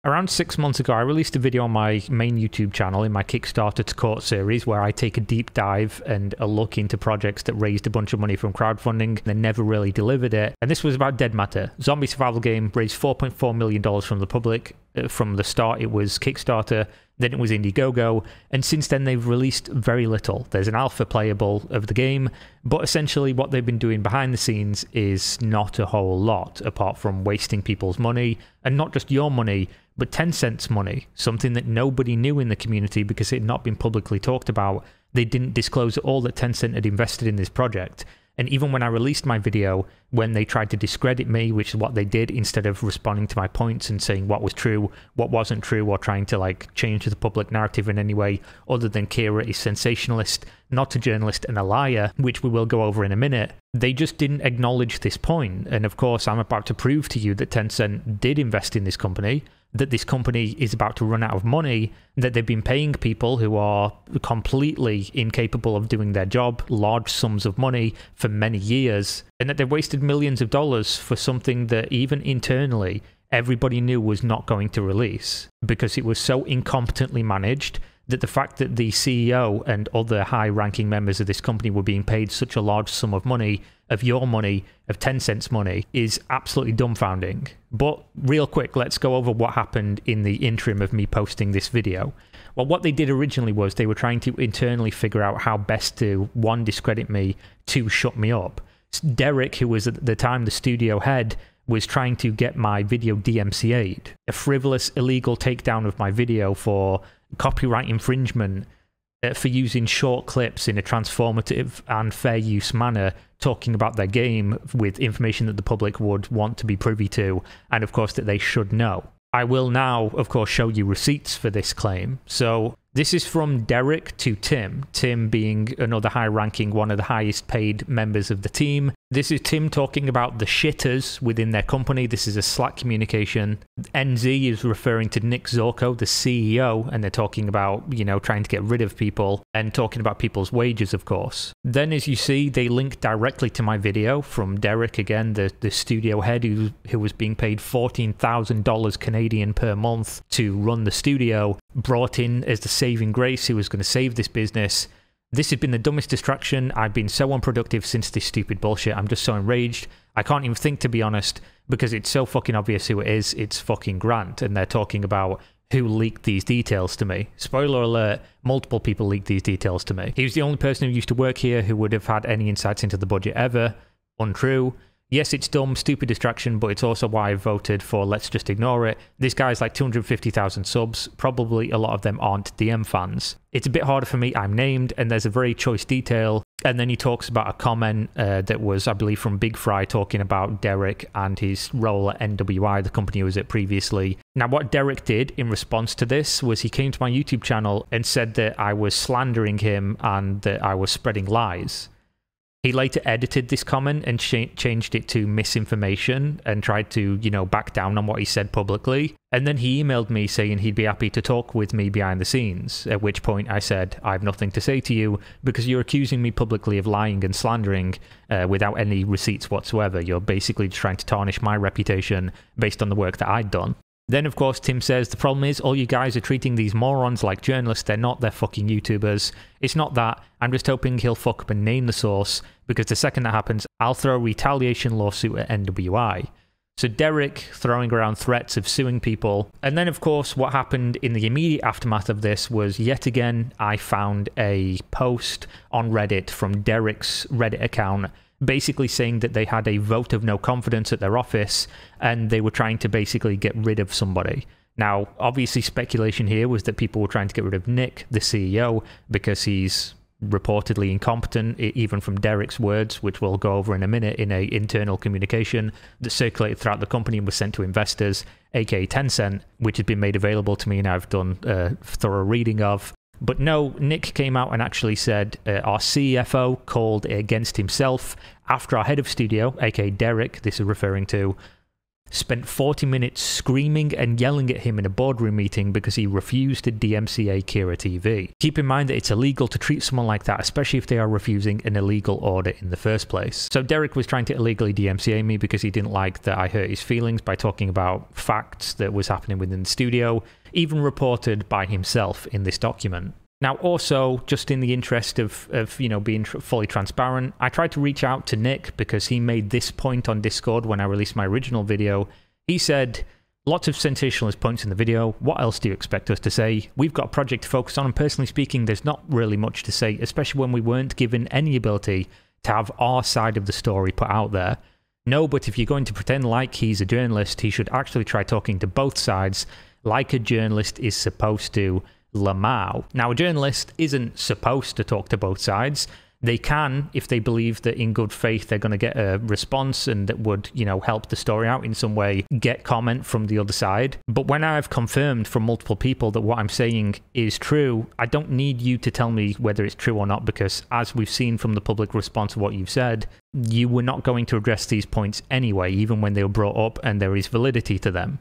Around 6 months ago, I released a video on my main YouTube channel in my Kickstarter to Court series where I take a deep dive and a look into projects that raised a bunch of money from crowdfunding and never really delivered it. And this was about Dead Matter. Zombie survival game raised $4.4 million from the public. From the start, it was Kickstarter, then it was Indiegogo, and since then they've released very little. There's an alpha playable of the game, but essentially what they've been doing behind the scenes is not a whole lot, apart from wasting people's money, and not just your money, but Tencent's money, something that nobody knew in the community because it had not been publicly talked about. They didn't disclose at all that Tencent had invested in this project. And even when I released my video, when they tried to discredit me, which is what they did, instead of responding to my points and saying what was true, what wasn't true, or trying to like change the public narrative in any way, other than Kira is sensationalist, not a journalist and a liar, which we will go over in a minute, they just didn't acknowledge this point. And of course, I'm about to prove to you that Tencent did invest in this company, that this company is about to run out of money, that they've been paying people who are completely incapable of doing their job large sums of money for many years, and that they've wasted millions of dollars for something that even internally everybody knew was not going to release because it was so incompetently managed that the fact that the CEO and other high-ranking members of this company were being paid such a large sum of money, of your money, of Tencent's money, is absolutely dumbfounding. But real quick, let's go over what happened in the interim of me posting this video. Well, what they did originally was they were trying to internally figure out how best to, one, discredit me, two, shut me up. Derek, who was at the time the studio head, was trying to get my video DMCA'd, a frivolous, illegal takedown of my video for copyright infringement for using short clips in a transformative and fair use manner, talking about their game with information that the public would want to be privy to, and of course that they should know. I will now, of course, show you receipts for this claim. So this is from Derek to Tim, Tim being another high-ranking, one of the highest-paid members of the team. This is Tim talking about the shitters within their company. This is a Slack communication. NZ is referring to Nick Zorko, the CEO, and they're talking about, you know, trying to get rid of people and talking about people's wages, of course. Then, as you see, they link directly to my video from Derek, again, the studio head who was being paid $14,000 Canadian per month to run the studio, brought in as the saving grace who was going to save this business. This has been the dumbest distraction. I've been so unproductive since this stupid bullshit. I'm just so enraged. I can't even think, to be honest, because it's so fucking obvious who it is. It's fucking Grant, and they're talking about who leaked these details to me. Spoiler alert, multiple people leaked these details to me. He was the only person who used to work here who would have had any insights into the budget ever. Untrue. Yes, it's dumb, stupid distraction, but it's also why I voted for let's just ignore it. This guy's like 250,000 subs. Probably a lot of them aren't DM fans. It's a bit harder for me. I'm named, and there's a very choice detail. And then he talks about a comment that was, I believe, from Big Fry talking about Derek and his role at NWI, the company he was at previously. Now, what Derek did in response to this was he came to my YouTube channel and said that I was slandering him and that I was spreading lies. He later edited this comment and changed it to misinformation and tried to, you know, back down on what he said publicly. And then he emailed me saying he'd be happy to talk with me behind the scenes, at which point I said, I have nothing to say to you because you're accusing me publicly of lying and slandering without any receipts whatsoever. You're basically trying to tarnish my reputation based on the work that I'd done. Then, of course, Tim says, the problem is all you guys are treating these morons like journalists. They're not, they're fucking YouTubers. It's not that. I'm just hoping he'll fuck up and name the source, because the second that happens, I'll throw a retaliation lawsuit at NWI. So Derek throwing around threats of suing people. And then, of course, what happened in the immediate aftermath of this was, yet again, I found a post on Reddit from Derek's Reddit account basically saying that they had a vote of no confidence at their office and they were trying to basically get rid of somebody. Now, obviously speculation here was that people were trying to get rid of Nick, the CEO, because he's reportedly incompetent, even from Derek's words, which we'll go over in a minute, in a internal communication that circulated throughout the company and was sent to investors, aka Tencent, which had been made available to me and I've done a thorough reading of. But no, Nick came out and actually said our CFO called against himself after our head of studio, aka Derek, this is referring to, spent 40 minutes screaming and yelling at him in a boardroom meeting because he refused to DMCA Kira TV. Keep in mind that it's illegal to treat someone like that, especially if they are refusing an illegal order in the first place. So Derek was trying to illegally DMCA me because he didn't like that I hurt his feelings by talking about facts that was happening within the studio, even reported by himself in this document. Now, also, just in the interest of being fully transparent, I tried to reach out to Nick because he made this point on Discord when I released my original video. He said, lots of sensationalist points in the video. What else do you expect us to say? We've got a project to focus on, and personally speaking, there's not really much to say, especially when we weren't given any ability to have our side of the story put out there. No, but if you're going to pretend like he's a journalist, he should actually try talking to both sides like a journalist is supposed to. Lamau. Now, a journalist isn't supposed to talk to both sides. They can, if they believe that in good faith they're going to get a response and that would, help the story out in some way, get comment from the other side. But when I've confirmed from multiple people that what I'm saying is true, I don't need you to tell me whether it's true or not, because as we've seen from the public response to what you've said, you were not going to address these points anyway, even when they were brought up and there is validity to them.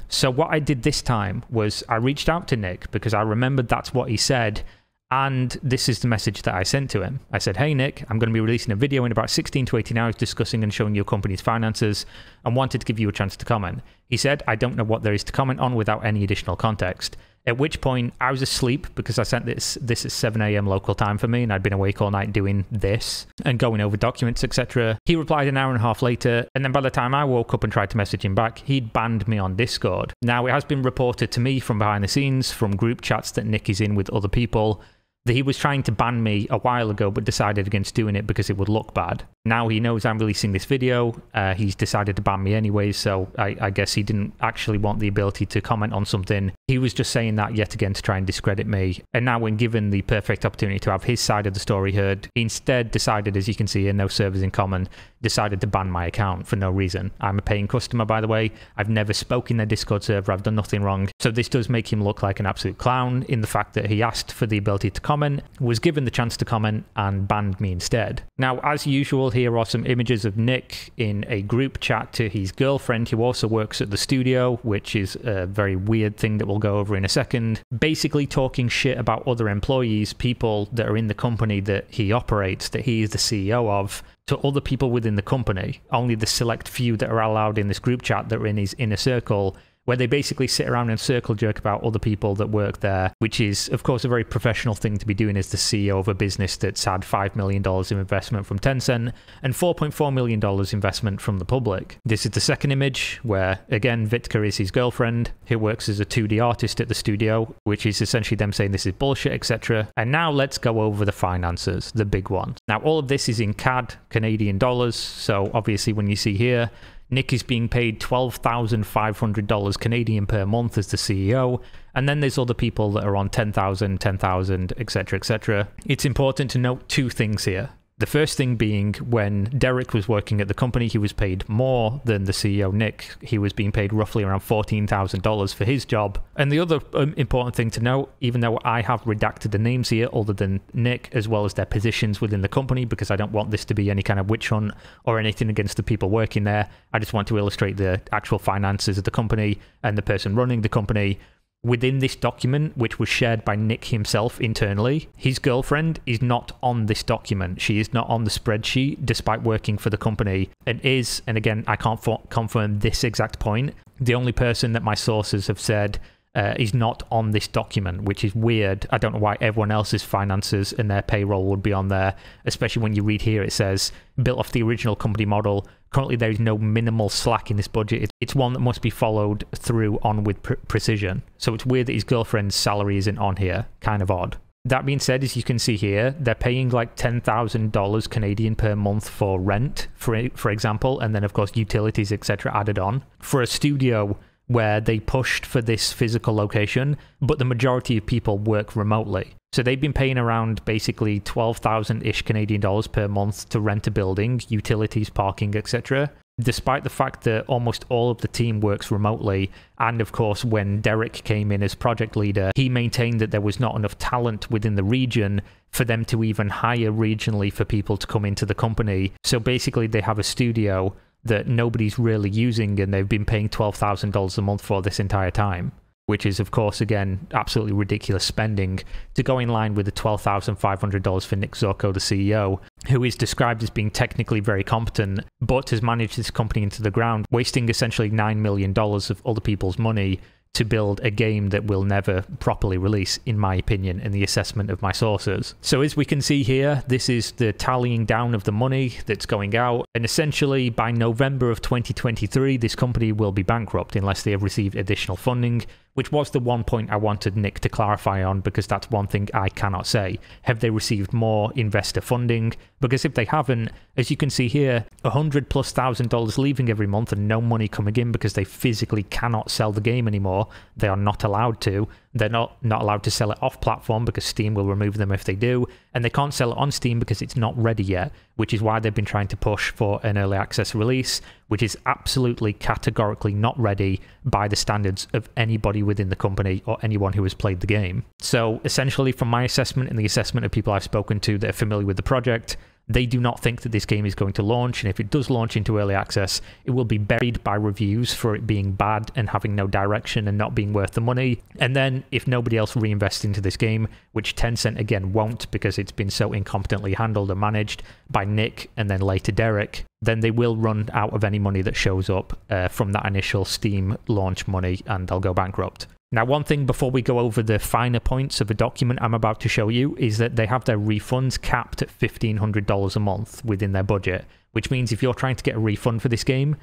So what I did this time was I reached out to Nick because I remembered that's what he said, and this is the message that I sent to him. I said, hey Nick, I'm going to be releasing a video in about 16 to 18 hours discussing and showing your company's finances and wanted to give you a chance to comment. He said, I don't know what there is to comment on without any additional context. At which point I was asleep because I sent this at 7 AM local time for me, and I'd been awake all night doing this and going over documents, etc. He replied an hour and a half later, and then by the time I woke up and tried to message him back, he'd banned me on Discord. Now, it has been reported to me from behind the scenes, from group chats that Nick is in with other people, that he was trying to ban me a while ago but decided against doing it because it would look bad. Now he knows I'm releasing this video, he's decided to ban me anyways, so I guess he didn't actually want the ability to comment on something. He was just saying that yet again to try and discredit me. And now when given the perfect opportunity to have his side of the story heard, he instead decided, as you can see here, no servers in common, decided to ban my account for no reason. I'm a paying customer, by the way. I've never spoken in their Discord server. I've done nothing wrong. So this does make him look like an absolute clown in the fact that he asked for the ability to comment, was given the chance to comment, and banned me instead. Now, as usual, here are some images of Nick in a group chat to his girlfriend who also works at the studio, which is a very weird thing that we'll go over in a second. Basically talking shit about other employees, people that are in the company that he operates, that he is the CEO of, to other people within the company. Only the select few that are allowed in this group chat that are in his inner circle, where they basically sit around and circle jerk about other people that work there, which is, of course, a very professional thing to be doing as the CEO of a business that's had $5 million in investment from Tencent and $4.4 million investment from the public. This is the second image, where, again, Vitka is his girlfriend, who works as a 2D artist at the studio, which is essentially them saying this is bullshit, etc. And now let's go over the finances, the big one. Now, all of this is in CAD, Canadian dollars, so obviously when you see here, Nick is being paid $12,500 Canadian per month as the CEO, and then there's other people that are on $10,000, etc., etc. It's important to note two things here. The first thing being, when Derek was working at the company, he was paid more than the CEO, Nick. He was being paid roughly around $14,000 for his job. And the other important thing to note, even though I have redacted the names here other than Nick, as well as their positions within the company, because I don't want this to be any kind of witch hunt or anything against the people working there. I just want to illustrate the actual finances of the company and the person running the company. Within this document, which was shared by Nick himself internally, his girlfriend is not on this document. She is not on the spreadsheet, despite working for the company, and is, and again, I can't confirm this exact point, the only person that my sources have said is not on this document, which is weird. I don't know why everyone else's finances and their payroll would be on there, especially when you read here, it says, built off the original company model. Currently, there is no minimal slack in this budget. It's one that must be followed through on with precision. So it's weird that his girlfriend's salary isn't on here. Kind of odd. That being said, as you can see here, they're paying like $10,000 Canadian per month for rent, for example, and then of course utilities, etc. added on. For a studio where they pushed for this physical location, but the majority of people work remotely. So they've been paying around basically 12,000-ish Canadian dollars per month to rent a building, utilities, parking, etc. Despite the fact that almost all of the team works remotely, and of course when Derek came in as project leader, he maintained that there was not enough talent within the region for them to even hire regionally for people to come into the company. So basically they have a studio that nobody's really using, and they've been paying $12,000 a month for this entire time, which is, of course, again, absolutely ridiculous spending to go in line with the $12,500 for Nick Zorko, the CEO, who is described as being technically very competent, but has managed this company into the ground, wasting essentially $9 million of other people's money to build a game that will never properly release, in my opinion, in the assessment of my sources. So as we can see here, this is the tallying down of the money that's going out, and essentially by November of 2023, this company will be bankrupt unless they have received additional funding, which was the one point I wanted Nick to clarify on, because that's one thing I cannot say. Have they received more investor funding? Because if they haven't, as you can see here, $100,000+ leaving every month and no money coming in because they physically cannot sell the game anymore. They are not allowed to. They're not allowed to sell it off platform because Steam will remove them if they do, and they can't sell it on Steam because it's not ready yet, which is why they've been trying to push for an early access release, which is absolutely categorically not ready by the standards of anybody within the company or anyone who has played the game. So essentially, from my assessment and the assessment of people I've spoken to that are familiar with the project, they do not think that this game is going to launch, and if it does launch into early access, it will be buried by reviews for it being bad and having no direction and not being worth the money. And then if nobody else reinvests into this game, which Tencent again won't because it's been so incompetently handled and managed by Nick and then later Derek, then they will run out of any money that shows up from that initial Steam launch money, and they'll go bankrupt. Now, one thing before we go over the finer points of a document I'm about to show you is that they have their refunds capped at $1,500 a month within their budget, which means if you're trying to get a refund for this game,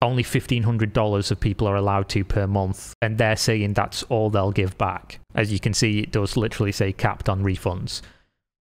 only $1,500 of people are allowed to per month, and they're saying that's all they'll give back. As you can see, it does literally say capped on refunds.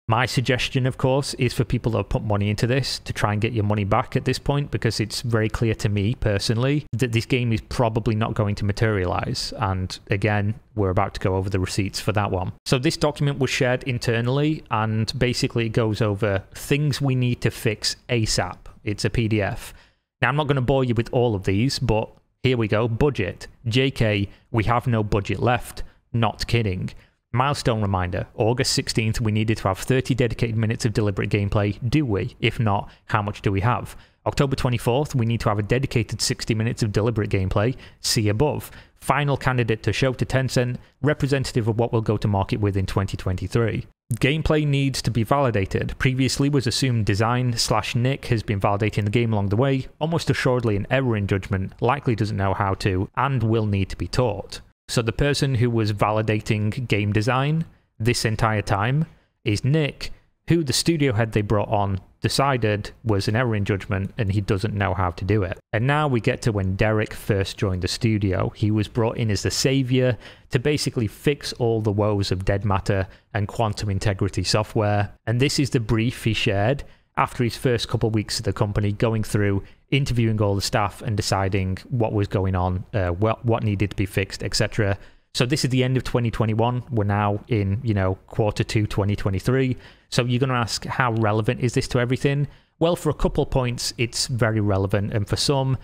My suggestion, of course, is for people that have put money into this to try and get your money back at this point, because it's very clear to me personally that this game is probably not going to materialize. And again, we're about to go over the receipts for that one. So this document was shared internally, and basically it goes over things we need to fix ASAP. It's a PDF. Now, I'm not going to bore you with all of these, but here we go. Budget. JK, we have no budget left. Not kidding. Milestone reminder, August 16th, we needed to have 30 dedicated minutes of deliberate gameplay. Do we? If not, how much do we have? October 24th, we need to have a dedicated 60 minutes of deliberate gameplay. See above. Final candidate to show to Tencent, representative of what we'll go to market with in 2023. Gameplay needs to be validated. Previously was assumed design/Nick has been validating the game along the way, almost assuredly an error in judgment, likely doesn't know how to, and will need to be taught. So the person who was validating game design this entire time is Nick, who the studio head they brought on decided was an error in judgment and he doesn't know how to do it. And now we get to when Derek first joined the studio. He was brought in as the savior to basically fix all the woes of Dead Matter and Quantum Integrity Software. And this is the brief he shared after his first couple of weeks at the company, going through, interviewing all the staff and deciding what was going on, what needed to be fixed, etc. So this is the end of 2021. We're now in, quarter 2 2023. So you're going to ask, how relevant is this to everything? Well, for a couple points, it's very relevant, and for some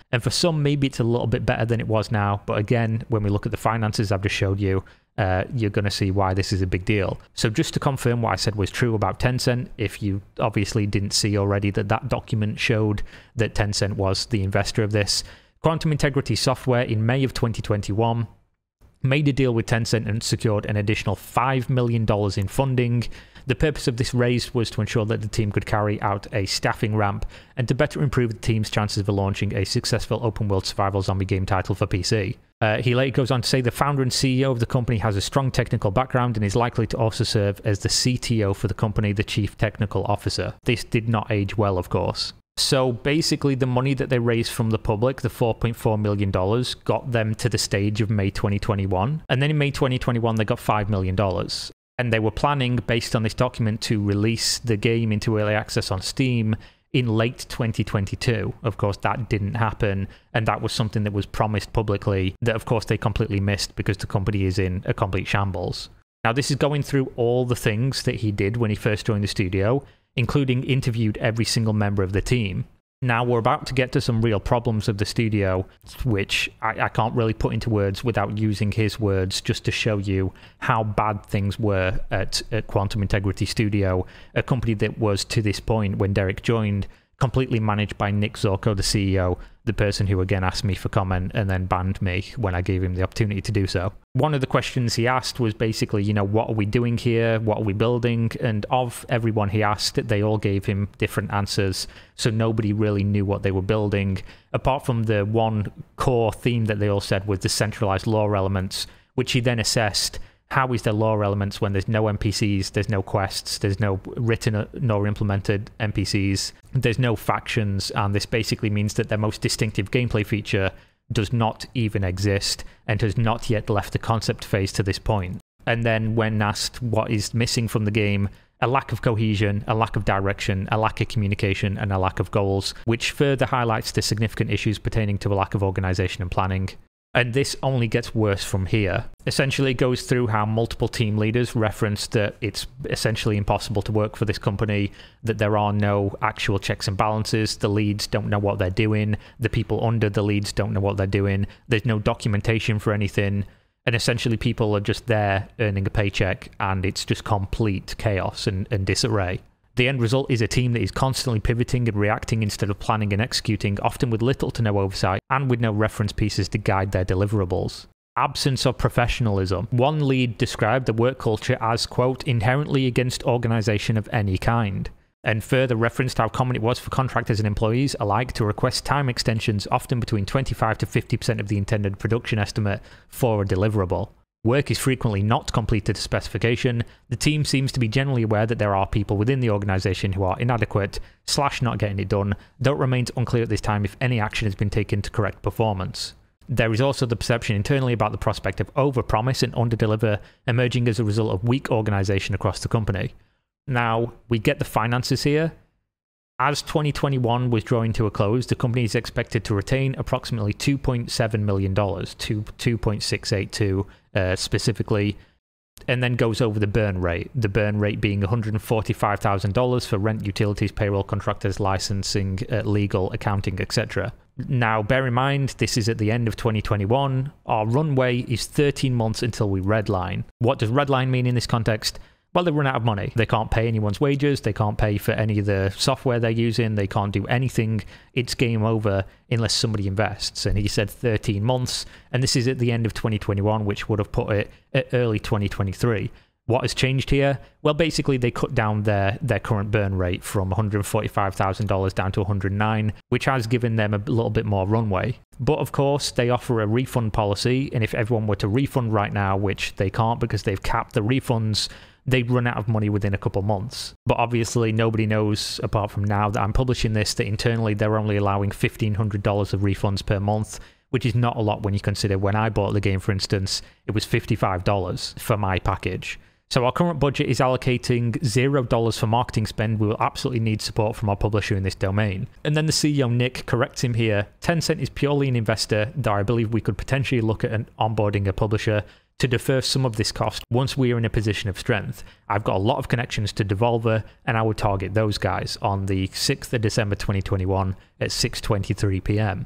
maybe it's a little bit better than it was now. But again, when we look at the finances I've just showed you, you're going to see why this is a big deal. So just to confirm what I said was true about Tencent, if you obviously didn't see already that document showed that Tencent was the investor of this, Quantum Integrity Software in May of 2021 made a deal with Tencent and secured an additional $5 million in funding. The purpose of this raise was to ensure that the team could carry out a staffing ramp and to better improve the team's chances of launching a successful open-world survival zombie game title for PC. He later goes on to say the founder and CEO of the company has a strong technical background and is likely to also serve as the CTO for the company, the Chief Technical Officer. This did not age well, of course. So basically the money that they raised from the public, the $4.4 million, got them to the stage of May 2021. And then in May 2021, they got $5 million. And they were planning, based on this document, to release the game into early access on Steam in late 2022. Of course, that didn't happen, and that was something that was promised publicly that, of course, they completely missed because the company is in a complete shambles. Now, this is going through all the things that he did when he first joined the studio, including interviewed every single member of the team. Now, we're about to get to some real problems of the studio, which I can't really put into words without using his words, just to show you how bad things were at Quantum Integrity Studio, a company that was, to this point, when Derek joined, completely managed by Nick Zorko, the CEO, the person who again asked me for comment and then banned me when I gave him the opportunity to do so. One of the questions he asked was basically, you know, what are we doing here? What are we building? And of everyone he asked, they all gave him different answers. So nobody really knew what they were building, apart from the one core theme that they all said was the centralized lore elements, which he then assessed. How is there lore elements when there's no NPCs, there's no quests, there's no written nor implemented NPCs, there's no factions, and this basically means that their most distinctive gameplay feature does not even exist and has not yet left the concept phase to this point. And then when asked what is missing from the game, a lack of cohesion, a lack of direction, a lack of communication, and a lack of goals, which further highlights the significant issues pertaining to a lack of organization and planning. And this only gets worse from here. Essentially, it goes through how multiple team leaders referenced that it's essentially impossible to work for this company, that there are no actual checks and balances, the leads don't know what they're doing, the people under the leads don't know what they're doing, there's no documentation for anything, and essentially people are just there earning a paycheck, and it's just complete chaos and disarray. The end result is a team that is constantly pivoting and reacting instead of planning and executing, often with little to no oversight and with no reference pieces to guide their deliverables. Absence of professionalism. One lead described the work culture as, quote, inherently against organization of any kind, and further referenced how common it was for contractors and employees alike to request time extensions, often between 25 to 50% of the intended production estimate for a deliverable. Work is frequently not completed to specification. The team seems to be generally aware that there are people within the organisation who are inadequate / not getting it done, though it remains unclear at this time if any action has been taken to correct performance. There is also the perception internally about the prospect of overpromise and underdeliver emerging as a result of weak organisation across the company. Now, we get the finances here. As 2021 was drawing to a close, the company is expected to retain approximately $2.7 million, to 2.682 specifically, and then goes over the burn rate being $145,000 for rent, utilities, payroll, contractors, licensing, legal, accounting, etc. Now, bear in mind, this is at the end of 2021. Our runway is 13 months until we redline. What does redline mean in this context? Well, they run out of money. They can't pay anyone's wages. They can't pay for any of the software they're using. They can't do anything. It's game over unless somebody invests. And he said 13 months. And this is at the end of 2021, which would have put it at early 2023. What has changed here? Well, basically, they cut down their current burn rate from $145,000 down to $109,000, which has given them a little bit more runway. But of course, they offer a refund policy. And if everyone were to refund right now, which they can't because they've capped the refunds, they'd run out of money within a couple months. But obviously nobody knows, apart from now that I'm publishing this, that internally they're only allowing $1,500 of refunds per month, which is not a lot when you consider when I bought the game, for instance, it was $55 for my package. So our current budget is allocating $0 for marketing spend. We will absolutely need support from our publisher in this domain. And then the CEO, Nick, corrects him here. Tencent is purely an investor, though I believe we could potentially look at onboarding a publisher to defer some of this cost once we are in a position of strength. I've got a lot of connections to Devolver, and I would target those guys on the 6th of December 2021 at 6:23 p.m.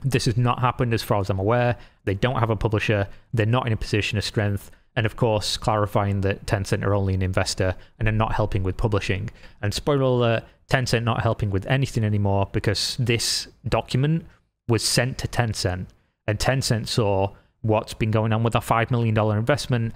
This has not happened as far as I'm aware. They don't have a publisher. They're not in a position of strength. And of course, clarifying that Tencent are only an investor and are not helping with publishing. And spoiler alert, Tencent not helping with anything anymore because this document was sent to Tencent. And Tencent saw what's been going on with our $5 million investment.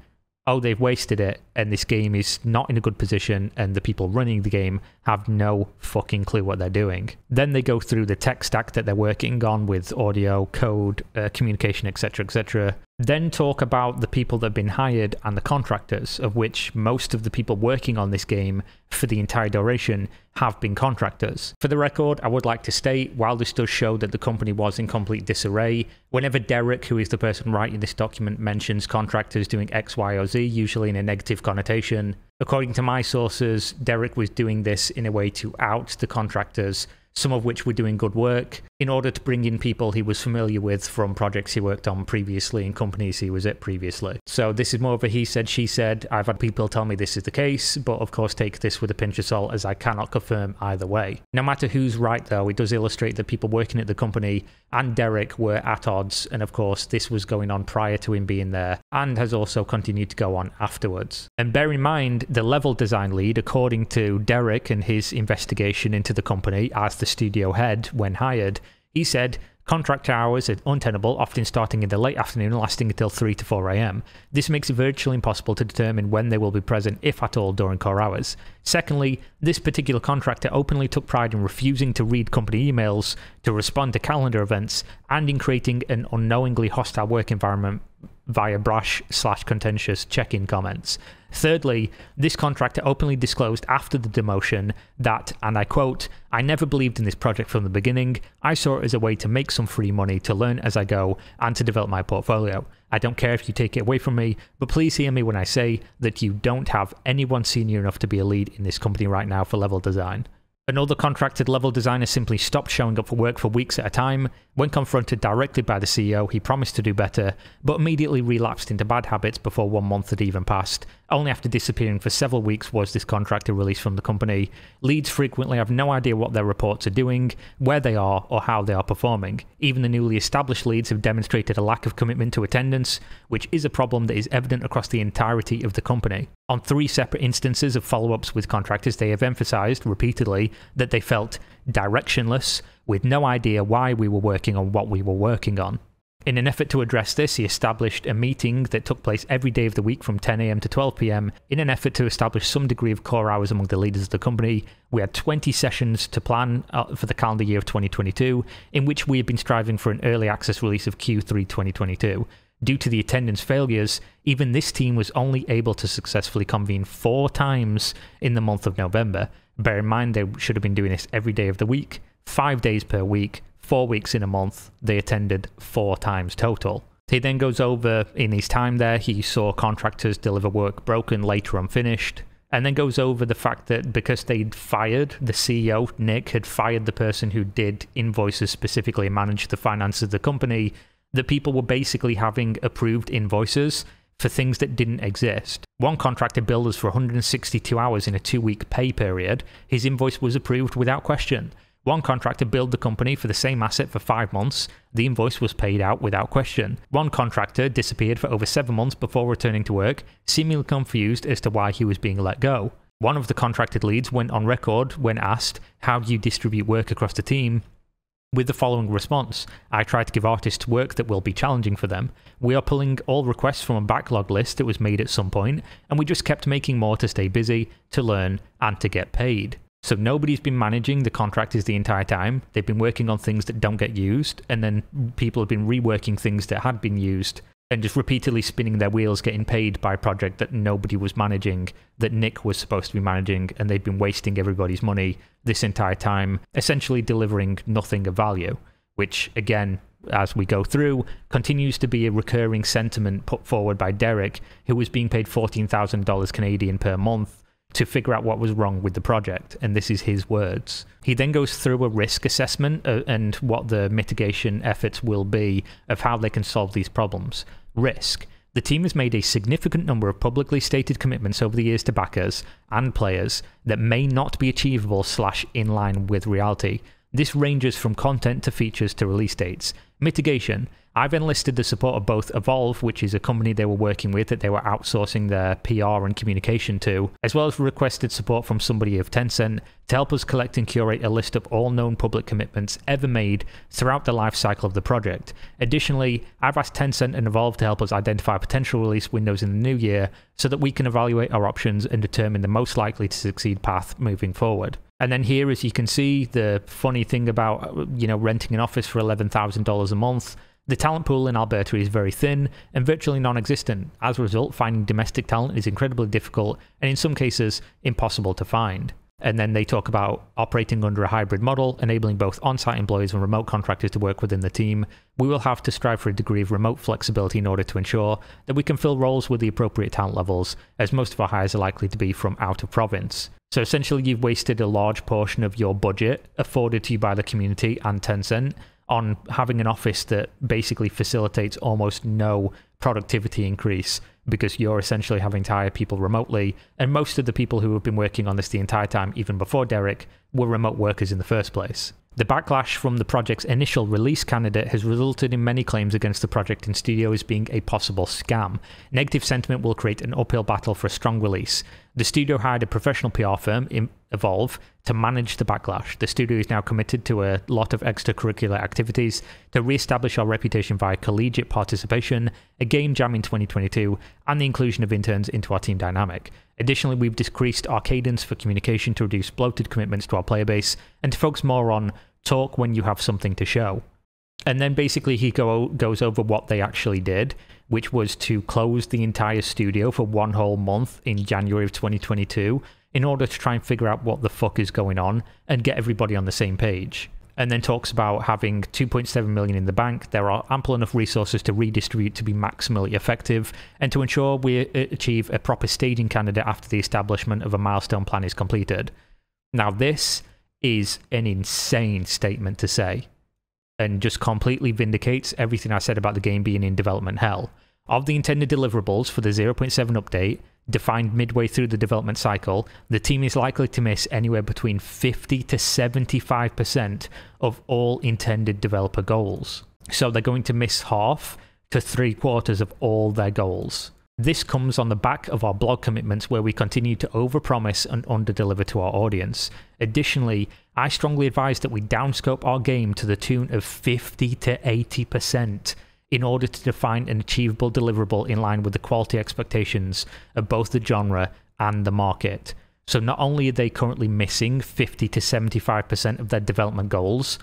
Oh, they've wasted it, and this game is not in a good position, and the people running the game have no fucking clue what they're doing. Then they go through the tech stack that they're working on with audio, code, communication, etc., etc. Then talk about the people that have been hired and the contractors, of which most of the people working on this game for the entire duration have been contractors. For the record, I would like to state, while this does show that the company was in complete disarray, whenever Derek, who is the person writing this document, mentions contractors doing X, Y, or Z, usually in a negative connotation, according to my sources, Derek was doing this in a way to out the contractors, some of which were doing good work, in order to bring in people he was familiar with from projects he worked on previously and companies he was at previously. So this is more of a he said, she said. I've had people tell me this is the case, but of course take this with a pinch of salt, as I cannot confirm either way. No matter who's right though, it does illustrate that people working at the company and Derek were at odds, and of course this was going on prior to him being there and has also continued to go on afterwards. And bear in mind, the level design lead, according to Derek and his investigation into the company as the studio head when hired, he said contract hours are untenable, often starting in the late afternoon and lasting until 3 to 4 a.m. This makes it virtually impossible to determine when they will be present, if at all, during core hours. Secondly, this particular contractor openly took pride in refusing to read company emails, to respond to calendar events, and in creating an unknowingly hostile work environment via brash/contentious check-in comments. Thirdly, this contractor openly disclosed after the demotion that, and I quote, "I never believed in this project from the beginning. I saw it as a way to make some free money, to learn as I go, and to develop my portfolio. I don't care if you take it away from me, but please hear me when I say that you don't have anyone senior enough to be a lead in this company right now for level design." Another contracted level designer simply stopped showing up for work for weeks at a time. When confronted directly by the CEO, he promised to do better, but immediately relapsed into bad habits before 1 month had even passed. Only after disappearing for several weeks was this contractor released from the company. Leads frequently have no idea what their reports are doing, where they are, or how they are performing. Even the newly established leads have demonstrated a lack of commitment to attendance, which is a problem that is evident across the entirety of the company. On 3 separate instances of follow-ups with contractors, they have emphasized repeatedly that they felt directionless, with no idea why we were working on what we were working on. In an effort to address this, he established a meeting that took place every day of the week from 10 a.m. to 12 p.m. in an effort to establish some degree of core hours among the leaders of the company. We had 20 sessions to plan for the calendar year of 2022, in which we have been striving for an early access release of Q3 2022. Due to the attendance failures, even this team was only able to successfully convene 4 times in the month of November. Bear in mind, they should have been doing this every day of the week, 5 days per week, 4 weeks in a month. They attended 4 times total. He then goes over, in his time there, he saw contractors deliver work broken, later unfinished, and then goes over the fact that because they'd fired the CEO, Nick had fired the person who did invoices specifically and managed the finances of the company, that people were basically having approved invoices for things that didn't exist. One contractor billed us for 162 hours in a 2-week pay period. His invoice was approved without question. One contractor billed the company for the same asset for 5 months. The invoice was paid out without question. One contractor disappeared for over 7 months before returning to work, seemingly confused as to why he was being let go. One of the contracted leads went on record when asked, "How do you distribute work across the team?" with the following response: "I try to give artists work that will be challenging for them. We are pulling all requests from a backlog list that was made at some point, and we just kept making more to stay busy, to learn, and to get paid." So nobody's been managing the contractors the entire time. They've been working on things that don't get used, and then people have been reworking things that had been used, and just repeatedly spinning their wheels, getting paid by a project that nobody was managing, that Nick was supposed to be managing, and they've been wasting everybody's money this entire time, essentially delivering nothing of value, which, again, as we go through, continues to be a recurring sentiment put forward by Derek, who was being paid $14,000 Canadian per month to figure out what was wrong with the project, and this is his words. He then goes through a risk assessment and what the mitigation efforts will be of how they can solve these problems. Risk. The team has made a significant number of publicly stated commitments over the years to backers and players that may not be achievable / in line with reality. This ranges from content to features to release dates. Mitigation. I've enlisted the support of both Evolve, which is a company they were working with that they were outsourcing their PR and communication to, as well as requested support from somebody of Tencent to help us collect and curate a list of all known public commitments ever made throughout the life cycle of the project. Additionally, I've asked Tencent and Evolve to help us identify potential release windows in the new year so that we can evaluate our options and determine the most likely to succeed path moving forward. And then here, as you can see, the funny thing about, renting an office for $11,000 a month, the talent pool in Alberta is very thin and virtually non-existent. As a result, finding domestic talent is incredibly difficult and in some cases impossible to find. And then they talk about operating under a hybrid model, enabling both on-site employees and remote contractors to work within the team. We will have to strive for a degree of remote flexibility in order to ensure that we can fill roles with the appropriate talent levels, as most of our hires are likely to be from out of province. So essentially, you've wasted a large portion of your budget afforded to you by the community and Tencent on having an office that basically facilitates almost no productivity increase, because you're essentially having to hire people remotely, and most of the people who have been working on this the entire time, even before Derek, were remote workers in the first place. The backlash from the project's initial release candidate has resulted in many claims against the project in studios being a possible scam. Negative sentiment will create an uphill battle for a strong release. The studio hired a professional PR firm, Evolve, to manage the backlash. The studio is now committed to a lot of extracurricular activities to re-establish our reputation via collegiate participation, a game jam in 2022, and the inclusion of interns into our team dynamic. Additionally, we've decreased our cadence for communication to reduce bloated commitments to our player base and to focus more on talk when you have something to show. And then basically he goes over what they actually did, which was to close the entire studio for one whole month in January of 2022 in order to try and figure out what the fuck is going on and get everybody on the same page. And then talks about having 2.7 million in the bank. There are ample enough resources to redistribute to be maximally effective and to ensure we achieve a proper staging candidate after the establishment of a milestone plan is completed. Now this is an insane statement to say, and just completely vindicates everything I said about the game being in development hell. Of the intended deliverables for the 0.7 update, defined midway through the development cycle, the team is likely to miss anywhere between 50 to 75% of all intended developer goals. So they're going to miss half to 3/4 of all their goals. This comes on the back of our blog commitments where we continue to overpromise and underdeliver to our audience. Additionally, I strongly advise that we downscope our game to the tune of 50 to 80% in order to define an achievable deliverable in line with the quality expectations of both the genre and the market. So not only are they currently missing 50 to 75% of their development goals,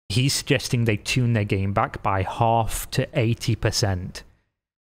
he's suggesting they tune their game back by half to 80%.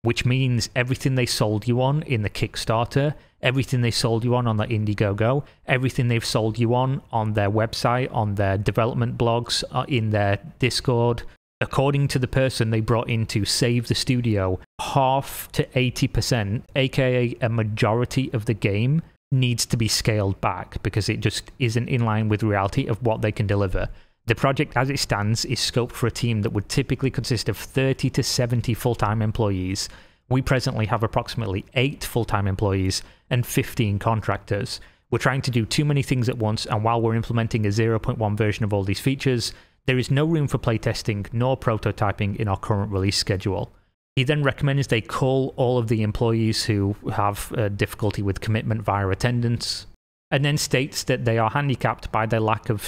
Which means everything they sold you on in the Kickstarter, everything they sold you on the Indiegogo, everything they've sold you on their website, on their development blogs, in their Discord, according to the person they brought in to save the studio, half to 80%, aka a majority of the game, needs to be scaled back because it just isn't in line with reality of what they can deliver. The project as it stands is scoped for a team that would typically consist of 30 to 70 full-time employees. We presently have approximately 8 full-time employees and 15 contractors. We're trying to do too many things at once, and while we're implementing a 0.1 version of all these features, there is no room for playtesting nor prototyping in our current release schedule. He then recommends they cull all of the employees who have difficulty with commitment via attendance, and then states that they are handicapped by their lack of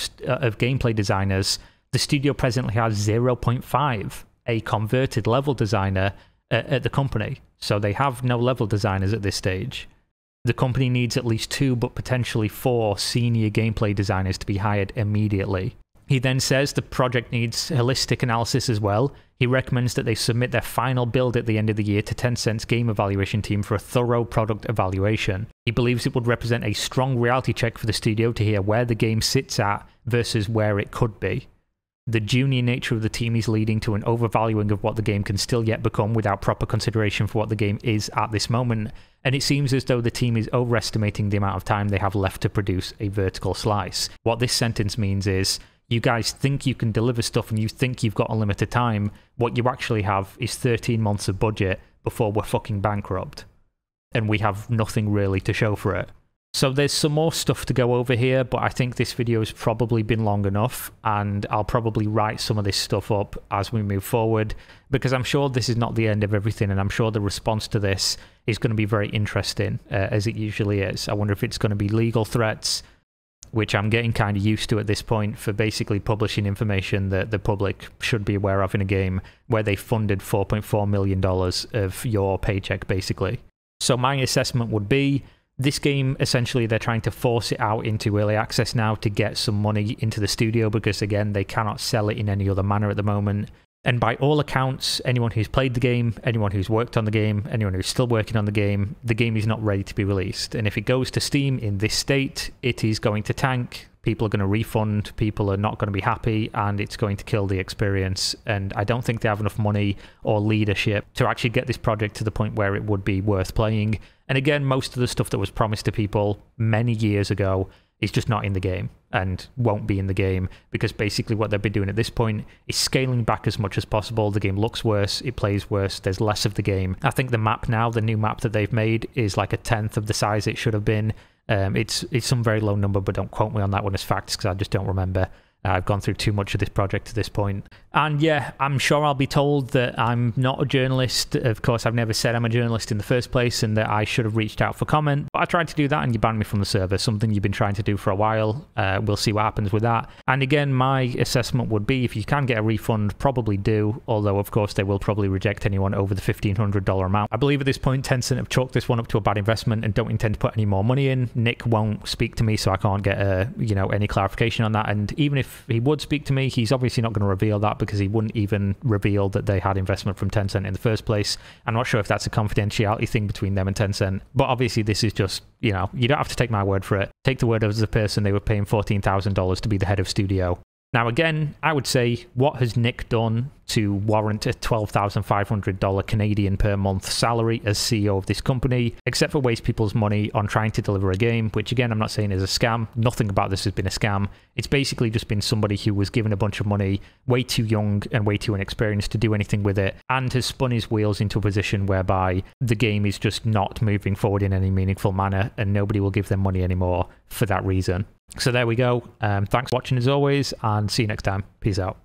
gameplay designers. The studio presently has 0.5, a converted level designer at the company, so they have no level designers at this stage. The company needs at least 2, but potentially 4 senior gameplay designers to be hired immediately. He then says the project needs holistic analysis as well. He recommends that they submit their final build at the end of the year to Tencent's game evaluation team for a thorough product evaluation. He believes it would represent a strong reality check for the studio to hear where the game sits at versus where it could be. The junior nature of the team is leading to an overvaluing of what the game can still yet become without proper consideration for what the game is at this moment, and it seems as though the team is overestimating the amount of time they have left to produce a vertical slice. What this sentence means is, you guys think you can deliver stuff and you think you've got unlimited time. What you actually have is 13 months of budget before we're fucking bankrupt. And we have nothing really to show for it. So there's some more stuff to go over here, but I think this video has probably been long enough, and I'll probably write some of this stuff up as we move forward, because I'm sure this is not the end of everything, and I'm sure the response to this is going to be very interesting, as it usually is. I wonder if it's going to be legal threats, which I'm getting kind of used to at this point, for basically publishing information that the public should be aware of in a game where they funded $4.4 million of your paycheck, basically. So my assessment would be, this game, essentially, they're trying to force it out into early access now to get some money into the studio, because, again, they cannot sell it in any other manner at the moment. And by all accounts, anyone who's played the game, anyone who's worked on the game, anyone who's still working on the game is not ready to be released. And if it goes to Steam in this state, it is going to tank. People are going to refund, people are not going to be happy, and it's going to kill the experience. And I don't think they have enough money or leadership to actually get this project to the point where it would be worth playing. And again, most of the stuff that was promised to people many years ago is just not in the game and won't be in the game, because basically what they've been doing at this point is scaling back as much as possible. The game looks worse, it plays worse, there's less of the game. I think the map now, the new map that they've made, is like a tenth of the size it should have been. It's some very low number, but don't quote me on that one as facts because I just don't remember. I've gone through too much of this project to this point. And yeah, I'm sure I'll be told that I'm not a journalist. Of course, I've never said I'm a journalist in the first place and that I should have reached out for comment. But I tried to do that and you banned me from the server, something you've been trying to do for a while. We'll see what happens with that. And again, my assessment would be if you can get a refund, probably do. Although, of course, they will probably reject anyone over the $1,500 amount. I believe at this point, Tencent have chalked this one up to a bad investment and don't intend to put any more money in. Nick won't speak to me, so I can't get any clarification on that. And even if he would speak to me, he's obviously not going to reveal that because he wouldn't even reveal that they had investment from Tencent in the first place. I'm not sure if that's a confidentiality thing between them and Tencent, but obviously this is just, you don't have to take my word for it. Take the word of the person they were paying $14,000 to be the head of studio. Now again, I would say, what has Nick done to warrant a $12,500 Canadian per month salary as CEO of this company, except for waste people's money on trying to deliver a game, which again, I'm not saying is a scam. Nothing about this has been a scam. It's basically just been somebody who was given a bunch of money, way too young and way too inexperienced to do anything with it, and has spun his wheels into a position whereby the game is just not moving forward in any meaningful manner, and nobody will give them money anymore for that reason. So there we go. Thanks for watching as always, and see you next time. Peace out.